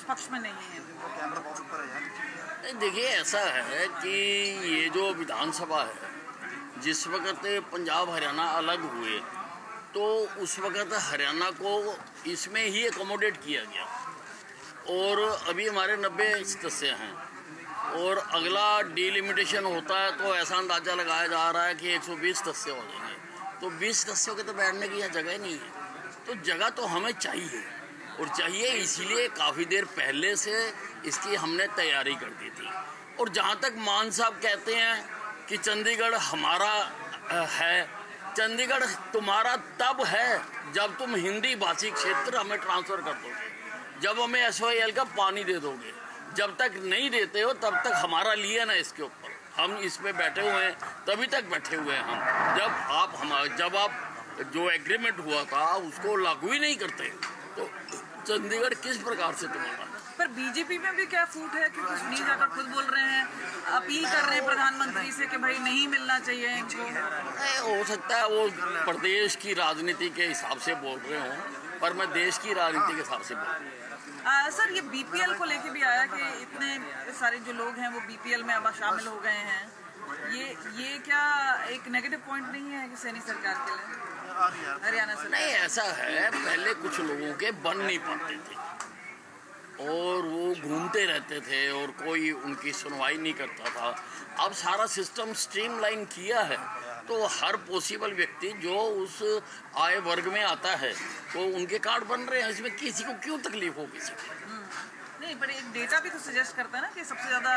पक्ष में नहीं है? कैमरा बहुत ऊपर है यार। देखिए, ऐसा है कि ये जो विधानसभा है, जिस वक्त पंजाब हरियाणा अलग हुए तो उस वक्त हरियाणा को इसमें ही एकोमोडेट किया गया और अभी हमारे 90 सदस्य हैं और अगला डिलिमिटेशन होता है तो ऐसा अंदाज़ा लगाया जा रहा है कि 120 सदस्य हो जाएंगे। तो 20 सदस्यों के तो बैठने की यहाँ जगह नहीं है, तो जगह तो हमें चाहिए और चाहिए इसीलिए काफ़ी देर पहले से इसकी हमने तैयारी कर दी थी। और जहाँ तक मान साहब कहते हैं कि चंडीगढ़ हमारा है, चंडीगढ़ तुम्हारा तब है जब तुम हिंदी भाषी क्षेत्र हमें ट्रांसफ़र कर दोगे, जब हमें SOIL का पानी दे दोगे। जब तक नहीं देते हो तब तक हमारा लिए ना इसके ऊपर, हम इसमें बैठे हुए हैं, तभी तक बैठे हुए हैं हम। जब आप जो एग्रीमेंट हुआ था उसको लागू ही नहीं करते तो चंडीगढ़ किस प्रकार से तुम्हारा। पर बीजेपी में भी क्या फूट है, क्योंकि सुनील जाखड़ खुद बोल रहे हैं, अपील कर रहे हैं प्रधानमंत्री से कि भाई नहीं मिलना चाहिए इनको। हो सकता है वो प्रदेश की राजनीति के हिसाब से बोल रहे हों, पर मैं देश की राजनीति के हिसाब से बोल रहा हूँ। सर, ये BPL को लेके भी आया कि इतने सारे जो लोग हैं वो BPL में अब शामिल हो गए हैं, ये क्या एक नेगेटिव पॉइंट नहीं है कि सैनी सरकार के लिए, हरियाणा सरकार? नहीं, ऐसा है, पहले कुछ लोगों के बन नहीं पाते थे और वो घूमते रहते थे और कोई उनकी सुनवाई नहीं करता था। अब सारा सिस्टम स्ट्रीमलाइन किया है तो हर पॉसिबल व्यक्ति जो उस आय वर्ग में आता है तो उनके कार्ड बन रहे हैं, इसमें किसी को क्यों तकलीफ हो किसी को। नहीं, पर एक डेटा भी तो सजेस्ट करता है ना कि सबसे ज़्यादा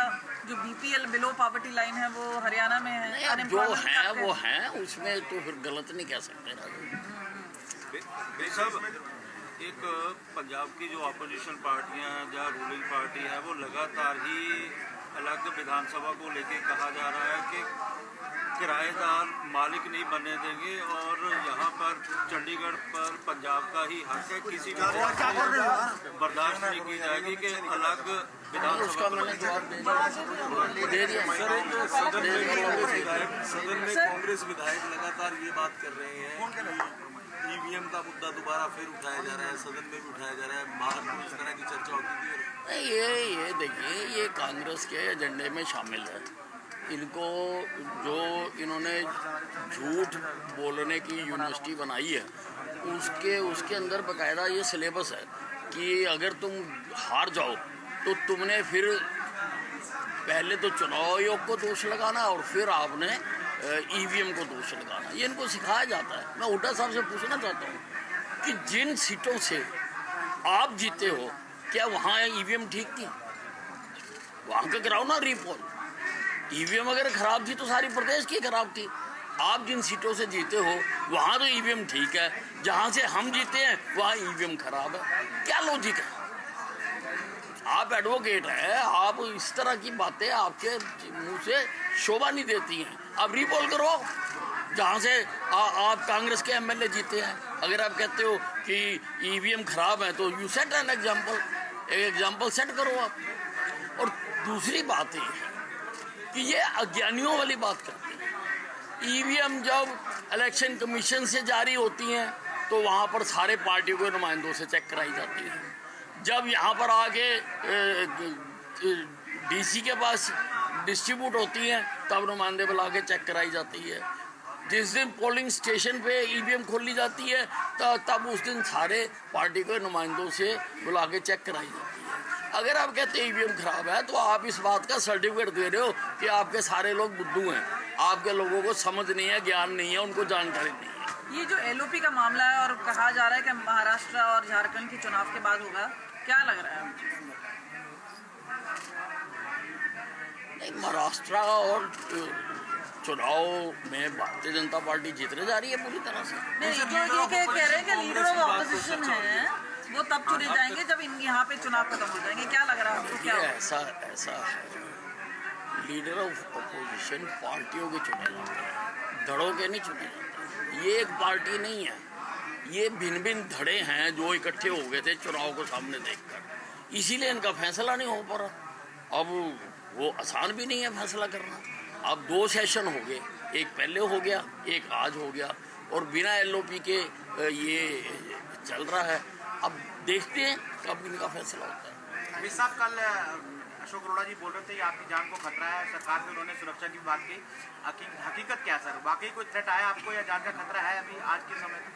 जो BPL बिलो पॉवर्टी लाइन है वो हरियाणा में है। जो है वो है, उसमें तो फिर गलत नहीं कह सकते साहब। एक पंजाब की जो अपोजिशन पार्टियां हैं या रूलिंग पार्टी है वो लगातार ही अलग विधानसभा को लेके कहा जा रहा है कि किराएदार मालिक नहीं बनने देंगे और यहाँ पर चंडीगढ़ पर पंजाब का ही हक है, किसी भी बर्दाश्त नहीं की जाएगी कि अलग उसका मैंने जवाब दे दिया। सदन में कांग्रेस विधायक लगातार ये बात कर रहे हैं, EVM का मुद्दा दोबारा फिर उठाया जा रहा है, सदन में भी उठाया जा रहा है, बाहर में इस तरह की चर्चा होती थी। ये देखिए, ये कांग्रेस के एजेंडे में शामिल है। इनको जो इन्होंने झूठ बोलने की यूनिवर्सिटी बनाई है उसके अंदर बकायदा ये सिलेबस है कि अगर तुम हार जाओ तो तुमने फिर पहले तो चुनाव आयोग को दोष लगाना और फिर आपने EVM को दोष लगाना। ये इनको सिखाया जाता है। मैं हुड्डा साहब से पूछना चाहता हूँ कि जिन सीटों से आप जीते हो क्या वहाँ EVM ठीक थी? वहाँ का कराओ ना रीपोल। EVM अगर खराब थी तो सारी प्रदेश की खराब थी। आप जिन सीटों से जीते हो वहाँ तो EVM ठीक है, जहाँ से हम जीते हैं वहाँ EVM खराब है। क्या लॉजिक है? आप एडवोकेट हैं, आप इस तरह की बातें आपके मुंह से शोभा नहीं देती हैं। आप रीपोल करो जहाँ से आप कांग्रेस के MLA जीते हैं। अगर आप कहते हो कि EVM खराब है तो यू सेट एन एग्जाम्पल, एक एग्जाम्पल सेट करो आप। और दूसरी बात ये है कि ये अज्ञानियों वाली बात करते हैं। EVM जब इलेक्शन कमीशन से जारी होती हैं तो वहाँ पर सारे पार्टियों के नुमाइंदों से चेक कराई जाती है। जब यहाँ पर आके DC के पास डिस्ट्रीब्यूट होती हैं तब नुमाइंदे बुला के चेक कराई जाती है। जिस दिन पोलिंग स्टेशन पे EVM खोली जाती है तब उस दिन सारे पार्टी के नुमाइंदों से बुला के चेक कराई जाती है। अगर आप कहते हैं EVM खराब है तो आप इस बात का सर्टिफिकेट दे रहे हो कि आपके सारे लोग बुद्धू हैं, आपके लोगों को समझ नहीं है, ज्ञान नहीं है, उनको जानकारी नहीं है। ये जो LOP का मामला है और कहा जा रहा है कि महाराष्ट्र और झारखंड के चुनाव के बाद होगा, क्या लग रहा है? नहीं, महाराष्ट्र और चुनाव में भारतीय जनता पार्टी जीतने जा रही है पूरी तरह से। नहीं, जो ये कह रहे हैं कि लीडर ऑफ ऑपोजिशन है वो तब चुने जाएंगे जब यहाँ पे चुनाव खत्म हो जाएंगे। क्या लग रहा है आपको? क्या ऐसा है, लीडर ऑफ ऑपोजिशन पार्टियों के चुने जाते हैं, धड़ों के नहीं चुने जाते। ये एक पार्टी नहीं है, ये भिन्न भिन्न धड़े हैं जो इकट्ठे हो गए थे चुनाव को सामने देखकर, इसीलिए इनका फैसला नहीं हो पा रहा। अब वो आसान भी नहीं है फैसला करना। अब 2 सेशन हो गए, एक पहले हो गया, एक आज हो गया और बिना LOP के ये चल रहा है। अब देखते हैं कब इनका फैसला होता है। अमित साहब कल अशोक अरोड़ा जी बोल रहे थे कि आपकी जान को खतरा है, सरकार में उन्होंने सुरक्षा की बात की। हकीकत क्या है सर, वाकई कोई थ्रेट आया आपको या जान का खतरा है अभी आज के समय में?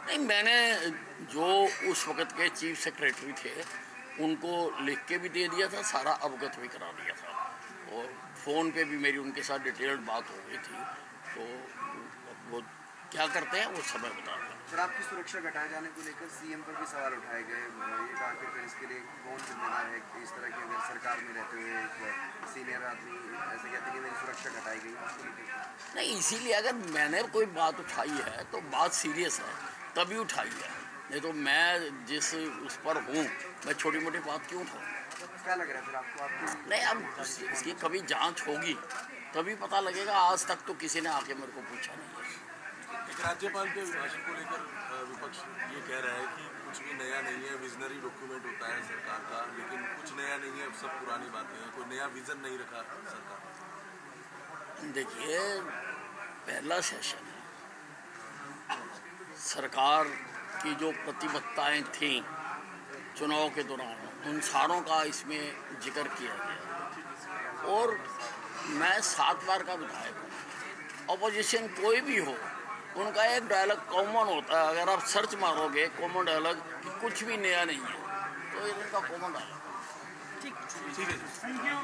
नहीं, मैंने जो उस वक्त के चीफ सेक्रेटरी थे उनको लिख के भी दे दिया था, सारा अवगत भी करा दिया था, और फ़ोन पे भी मेरी उनके साथ डिटेल्ड बात हो गई थी। तो वो क्या करते हैं वो समय बताते हैं। सर, आपकी सुरक्षा घटाए जाने को लेकर सीएम पर भी सवाल उठाए गए। ये कहा कि फिर इसके लिए कौन जिम्मेदार है कि इस तरह की अगर सरकार में रहते हुए एक सीनियर आदमी ऐसे कहते हैं कि मेरी सुरक्षा घटाई गई उसको लेकर? नहीं, इसीलिए अगर मैंने कोई बात उठाई है तो बात सीरियस है तभी उठाई है, नहीं तो मैं जिस उस पर हूँ मैं छोटी मोटी बात क्यों उठाऊँ? क्या लग रहा है फिर आपको? आपकी नहीं, अब इसकी कभी जांच होगी तभी पता लगेगा। आज तक तो किसी ने आके मेरे को पूछा नहीं है। एक राज्यपाल के अभिभाषण को लेकर विपक्ष ये कह रहा है कि कुछ भी नया नहीं है, विजनरी डॉक्यूमेंट होता है सरकार का, लेकिन कुछ नया नहीं है, सब पुरानी बातें हैं, कोई नया विजन नहीं रखा सरकार। देखिए, पहला सेशन है, सरकार की जो प्रतिबद्धताएं थीं चुनाव के दौरान उन सारों का इसमें जिक्र किया गया, और मैं 7 बार का विधायक हूँ। अपोजिशन कोई भी हो उनका एक डायलॉग कॉमन होता है। अगर आप सर्च मारोगे कॉमन डायलॉग कि कुछ भी नया नहीं है, तो ये इनका कॉमन डायलॉग। ठीक ठीक है। Thank you.